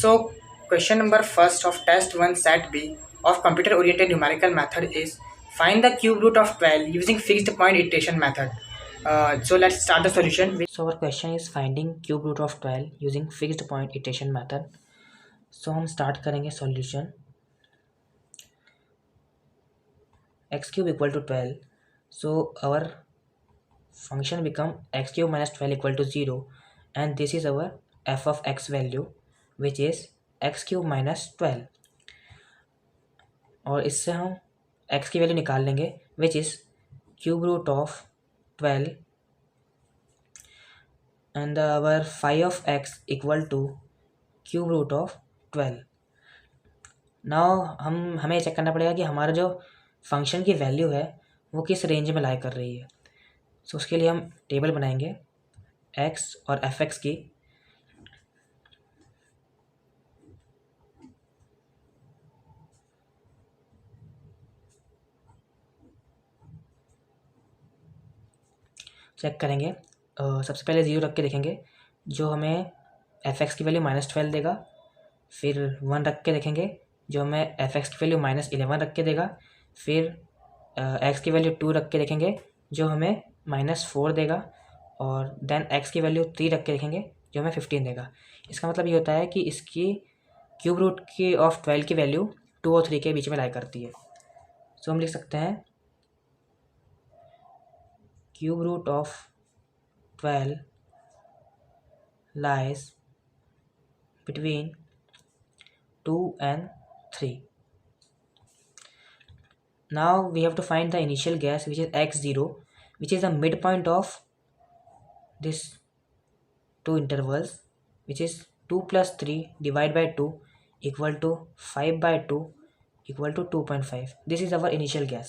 So, question number first of test 1 set B of computer oriented numerical method is find the cube root of 12 using fixed point iteration method. So, let's start the solution. So, our question is finding cube root of 12 using fixed point iteration method. So, हम start करेंगे solution. X cube equal to 12. So, our function become x cube minus 12 equal to 0, and this is our f of x value, which is x cube minus 12. और इससे हम x की value निकाल लेंगे, which is cube root of 12, and our phi of x equal to cube root of 12. Now हमें check करना पड़ेगा कि हमारा जो फंक्शन की वैल्यू है वो किस रेंज में लाई कर रही है. सो उसके लिए हम टेबल बनाएंगे x और f(x) की. चेक करेंगे. सबसे पहले 0 रख के देखेंगे, जो हमें f(x) की वैल्यू -12 देगा. फिर 1 रख के देखेंगे, जो हमें f(x) की वैल्यू -11 रख के देगा. फिर x की वैल्यू 2 रख के देखेंगे, जो हमें -4 देगा. और देन x की वैल्यू 3 रख के देखेंगे, जो हमें 15 देगा. इसका मतलब ये होता है कि इसकी क्यूब रूट की ऑफ 12 की वैल्यू 2 और 3 के बीच में लाई करती है. सो हम लिख सकते हैं cube root of 12 lies between 2 and 3. Now we have to find the initial guess, which is x0, which is the midpoint of this two intervals, which is 2 plus 3 divided by 2 equal to 5 by 2 equal to 2.5. This is our initial guess.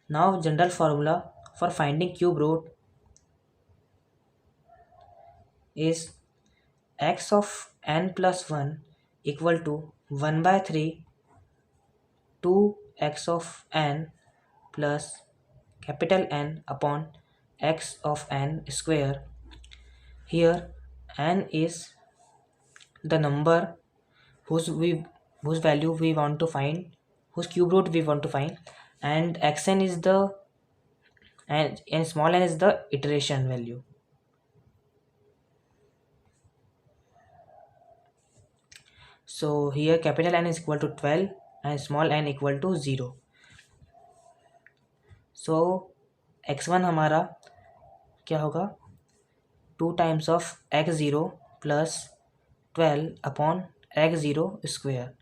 Now general formula for finding cube root is x of n plus 1 equal to 1 by 3 2x of n plus capital N upon x of n square. Here n is the number whose value we want to find, whose cube root we want to find, and xn is the and small n is the iteration value. So here capital N is equal to 12 and small n equal to 0. So x1 हमारा क्या होगा, 2 times of x0 plus 12 upon x0 square.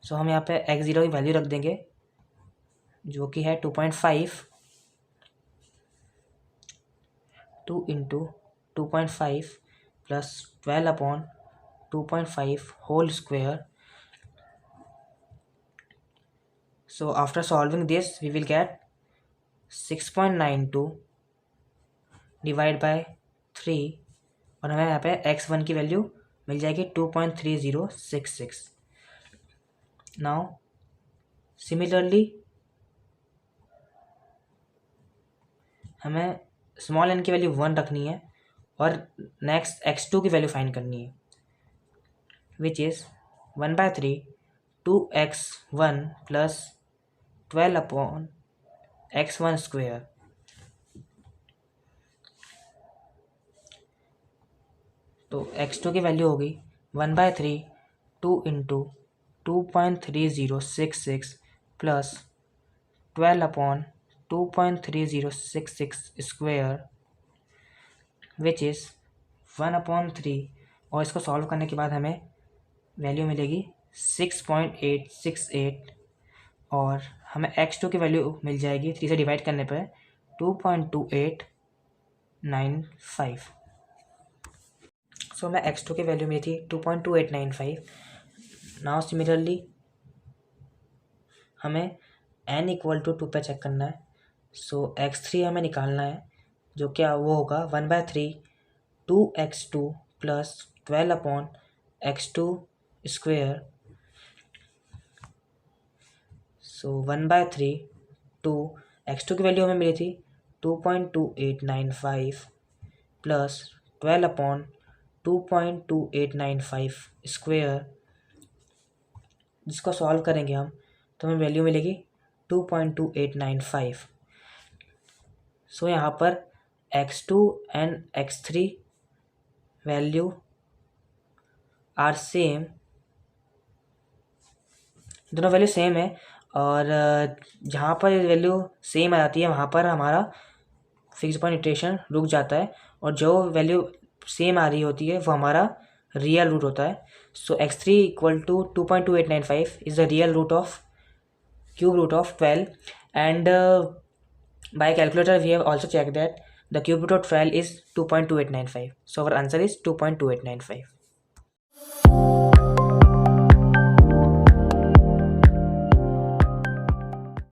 So हम यहाँ पे x0 की value रख देंगे, जो कि है 2.5. 2 into 2.5 plus 12 upon 2.5 whole square. So after solving this we will get 6.92 divide by 3, और हमें यहाँ पे x1 की वैल्यू मिल जाएगी 2.3066. नाउ सिमिलरली हमें स्मॉल n की वैल्यू 1 रखनी है और नेक्स्ट x2 की वैल्यू फाइंड करनी है, which is 1 by 3 2x1 plus 12 upon x1 square. तो x2 की वैल्यू होगी 1 by 3 2 into 2.3066 plus 12 upon 2.3066 square, which is 1/3. और इसको सॉल्व करने के बाद हमें वैल्यू मिलेगी 6.868, और हमें x2 की वैल्यू मिल जाएगी 3 से डिवाइड करने पर 2.2895. सो हमें x2 की वैल्यू मिली थी 2.2895. नाउ सिमिलरली हमें n इक्वल टू 2 पे चेक करना है. सो x3 हमें निकालना है, जो क्या वो होगा 1 by 3 2x2 plus 12 upon x2 square. So 1 by 3 2 x2 की वैल्यू हमें मिली थी 2.2895 प्लस 12 अपॉन 2.2895 स्क्वेयर, जिसको सॉल्व करेंगे हम तो हमें वैल्यू मिलेगी 2.2895। सो यहाँ पर x2 and x3 value are same, दोनों वैल्यू सेम है, और जहाँ पर वैल्यू सेम आ जाती है वहाँ पर हमारा फिक्स पॉइंट इटरेशन रुक जाता है, और जो वैल्यू सेम आ रही होती है वो हमारा रियल रूट होता है। So x3 equal to 2.2895 is the real root of cube root of 12, and by calculator we have also checked that the cube root of 12 is 2.2895. So our answer is 2.2895.